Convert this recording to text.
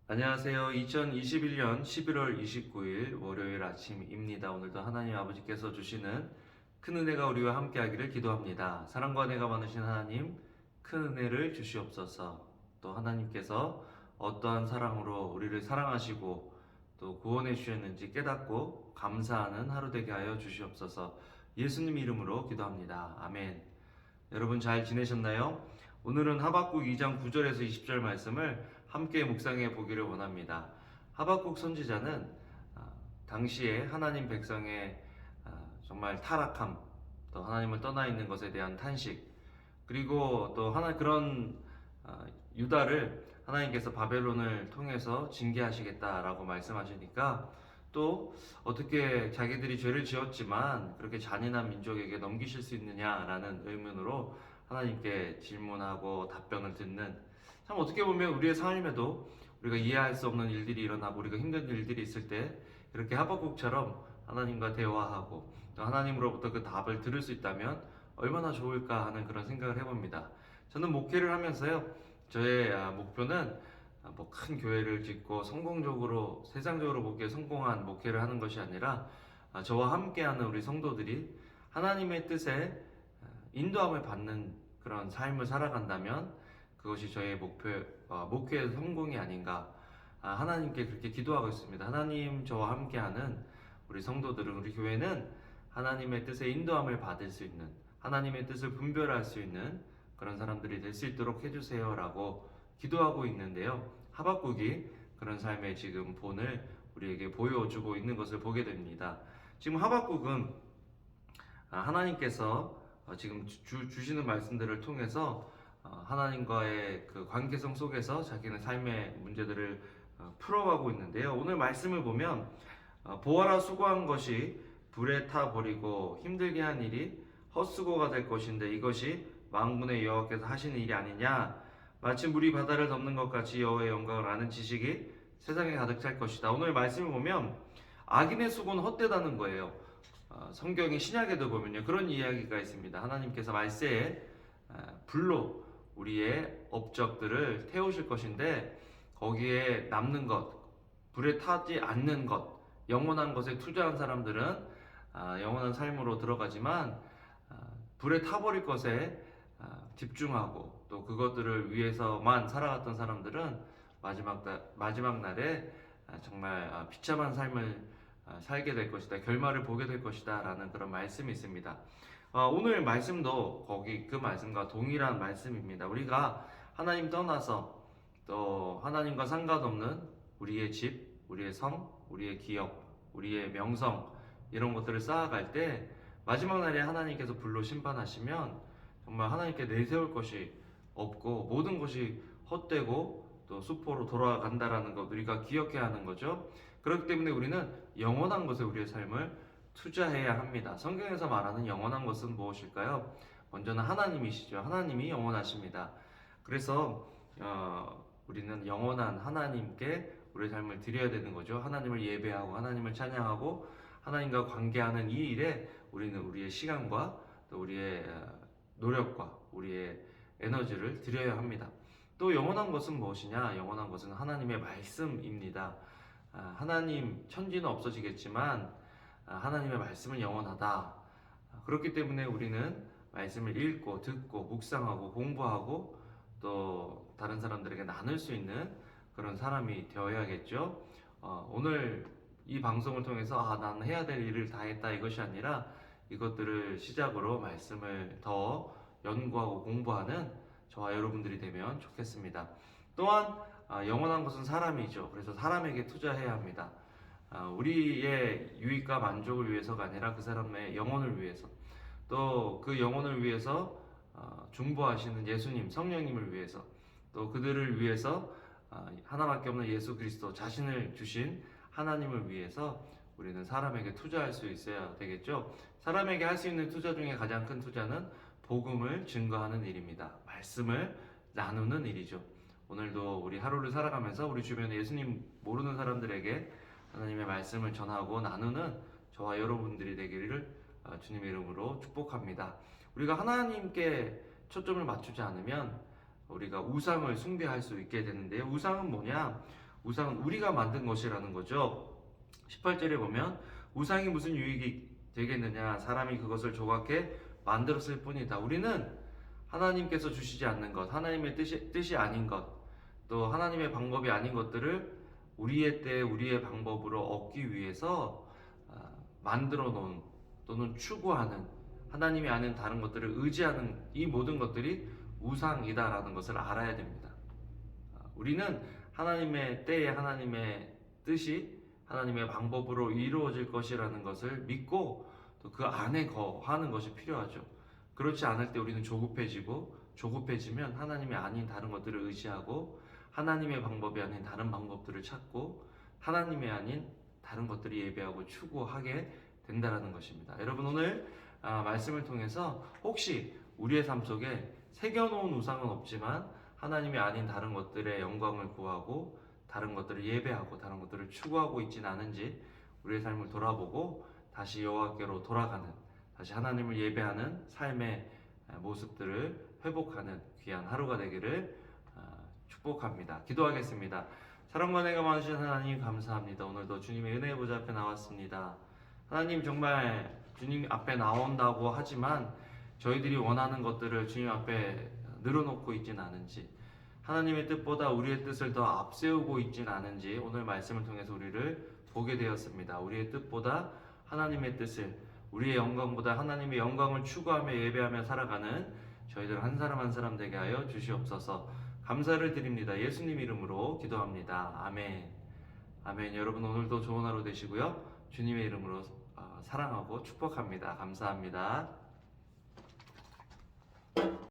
안녕하세요. 2021년 11월 29일 월요일 아침입니다. 오늘도 하나님 아버지께서 주시는 큰 은혜가 우리와 함께하기를 기도합니다. 사랑과 은혜가 많으신 하나님, 큰 은혜를 주시옵소서. 또 하나님께서 어떠한 사랑으로 우리를 사랑하시고 또 구원해 주셨는지 깨닫고 감사하는 하루 되게 하여 주시옵소서. 예수님 이름으로 기도합니다. 아멘. 여러분 잘 지내셨나요? 오늘은 하박국 2장 9절에서 20절 말씀을 함께 묵상해 보기를 원합니다. 하박국 선지자는 당시에 하나님 백성의 정말 타락함, 또 하나님을 떠나 있는 것에 대한 탄식, 그리고 또 그런 유다를 하나님께서 바벨론을 통해서 징계하시겠다라고 말씀하시니까 또 어떻게 자기들이 죄를 지었지만 그렇게 잔인한 민족에게 넘기실 수 있느냐라는 의문으로 하나님께 질문하고 답변을 듣는, 참 어떻게 보면 우리의 삶에도 우리가 이해할 수 없는 일들이 일어나고 우리가 힘든 일들이 있을 때 이렇게 하박국처럼 하나님과 대화하고 또 하나님으로부터 그 답을 들을 수 있다면 얼마나 좋을까 하는 그런 생각을 해봅니다. 저는 목회를 하면서요, 저의 목표는 뭐 큰 교회를 짓고 성공적으로 세상적으로 보기에 성공한 목회를 하는 것이 아니라 저와 함께하는 우리 성도들이 하나님의 뜻에 인도함을 받는 그런 삶을 살아간다면 그것이 저의 목회의 성공이 아닌가, 하나님께 그렇게 기도하고 있습니다. 하나님 저와 함께하는 우리 성도들은, 우리 교회는 하나님의 뜻에 인도함을 받을 수 있는, 하나님의 뜻을 분별할 수 있는 그런 사람들이 될 수 있도록 해주세요라고 기도하고 있는데요. 하박국이 그런 삶의 지금 본을 우리에게 보여주고 있는 것을 보게 됩니다. 지금 하박국은 하나님께서 지금 주시는 말씀들을 통해서 하나님과의 그 관계성 속에서 자기는 삶의 문제들을 풀어가고 있는데요. 오늘 말씀을 보면 보아라, 수고한 것이 불에 타 버리고 힘들게 한 일이 헛수고가 될 것인데 이것이 만군의 여호와께서 하시는 일이 아니냐, 마치 물이 바다를 덮는 것 같이 여호와의 영광을 아는 지식이 세상에 가득 찰 것이다. 오늘 말씀을 보면 악인의 수고는 헛되다는 거예요. 성경의 신약에도 보면요, 그런 이야기가 있습니다. 하나님께서 말세에 불로 우리의 업적들을 태우실 것인데 거기에 남는 것, 불에 타지 않는 것, 영원한 것에 투자한 사람들은 영원한 삶으로 들어가지만 불에 타버릴 것에 집중하고 또 그것들을 위해서만 살아갔던 사람들은 마지막 날에 정말 비참한 삶을 살게 될 것이다, 결말을 보게 될 것이다 라는 그런 말씀이 있습니다. 오늘 말씀도 거기 그 말씀과 동일한 말씀입니다. 우리가 하나님 떠나서 또 하나님과 상관없는 우리의 집, 우리의 성, 우리의 기업, 우리의 명성, 이런 것들을 쌓아갈 때 마지막 날에 하나님께서 불로 심판하시면 정말 하나님께 내세울 것이 없고 모든 것이 헛되고 또 수포로 돌아간다라는 것 우리가 기억해야 하는 거죠. 그렇기 때문에 우리는 영원한 것에 우리의 삶을 투자해야 합니다. 성경에서 말하는 영원한 것은 무엇일까요? 먼저는 하나님이시죠. 하나님이 영원하십니다. 그래서 우리는 영원한 하나님께 우리의 삶을 드려야 되는 거죠. 하나님을 예배하고 하나님을 찬양하고 하나님과 관계하는 이 일에 우리는 우리의 시간과 또 우리의 노력과 우리의 에너지를 드려야 합니다. 또 영원한 것은 무엇이냐? 영원한 것은 하나님의 말씀입니다. 하나님, 천지는 없어지겠지만 하나님의 말씀은 영원하다. 그렇기 때문에 우리는 말씀을 읽고 듣고 묵상하고 공부하고 또 다른 사람들에게 나눌 수 있는 그런 사람이 되어야겠죠. 오늘 이 방송을 통해서 나는 해야 될 일을 다 했다, 이것이 아니라 이것들을 시작으로 말씀을 더 연구하고 공부하는 저와 여러분들이 되면 좋겠습니다. 또한 영원한 것은 사람이죠. 그래서 사람에게 투자해야 합니다. 우리의 유익과 만족을 위해서가 아니라 그 사람의 영혼을 위해서, 또 그 영혼을 위해서 중보하시는 예수님, 성령님을 위해서, 또 그들을 위해서 하나밖에 없는 예수 그리스도 자신을 주신 하나님을 위해서 우리는 사람에게 투자할 수 있어야 되겠죠. 사람에게 할 수 있는 투자 중에 가장 큰 투자는 복음을 증거하는 일입니다. 말씀을 나누는 일이죠. 오늘도 우리 하루를 살아가면서 우리 주변에 예수님 모르는 사람들에게 하나님의 말씀을 전하고 나누는 저와 여러분들이 되기를 주님의 이름으로 축복합니다. 우리가 하나님께 초점을 맞추지 않으면 우리가 우상을 숭배할 수 있게 되는데요. 우상은 뭐냐? 우상은 우리가 만든 것이라는 거죠. 18절에 보면 우상이 무슨 유익이 되겠느냐, 사람이 그것을 조각해 만들었을 뿐이다. 우리는 하나님께서 주시지 않는 것, 하나님의 뜻이 아닌 것, 또 하나님의 방법이 아닌 것들을 우리의 때 우리의 방법으로 얻기 위해서 만들어 놓은 또는 추구하는, 하나님이 아닌 다른 것들을 의지하는 이 모든 것들이 우상이다라는 것을 알아야 됩니다. 우리는 하나님의 때에 하나님의 뜻이 하나님의 방법으로 이루어질 것이라는 것을 믿고 또 그 안에 거하는 것이 필요하죠. 그렇지 않을 때 우리는 조급해지면 하나님이 아닌 다른 것들을 의지하고 하나님의 방법이 아닌 다른 방법들을 찾고 하나님이 아닌 다른 것들을 예배하고 추구하게 된다라는 것입니다. 여러분, 오늘 말씀을 통해서 혹시 우리의 삶 속에 새겨놓은 우상은 없지만 하나님이 아닌 다른 것들의 영광을 구하고 다른 것들을 예배하고 다른 것들을 추구하고 있지는 않은지 우리의 삶을 돌아보고 다시 여호와께로 돌아가는, 다시 하나님을 예배하는 삶의 모습들을 회복하는 귀한 하루가 되기를 축복합니다. 기도하겠습니다. 사랑과 은혜가 많으신 하나님, 감사합니다. 오늘도 주님의 은혜의 보좌 앞에 나왔습니다. 하나님, 정말 주님 앞에 나온다고 하지만 저희들이 원하는 것들을 주님 앞에 늘어놓고 있진 않은지, 하나님의 뜻보다 우리의 뜻을 더 앞세우고 있진 않은지 오늘 말씀을 통해서 우리를 보게 되었습니다. 우리의 뜻보다 하나님의 뜻을, 우리의 영광보다 하나님의 영광을 추구하며 예배하며 살아가는 저희들 한 사람 한 사람 되게 하여 주시옵소서. 감사를 드립니다. 예수님 이름으로 기도합니다. 아멘. 아멘. 여러분, 오늘도 좋은 하루 되시고요. 주님의 이름으로 사랑하고 축복합니다. 감사합니다.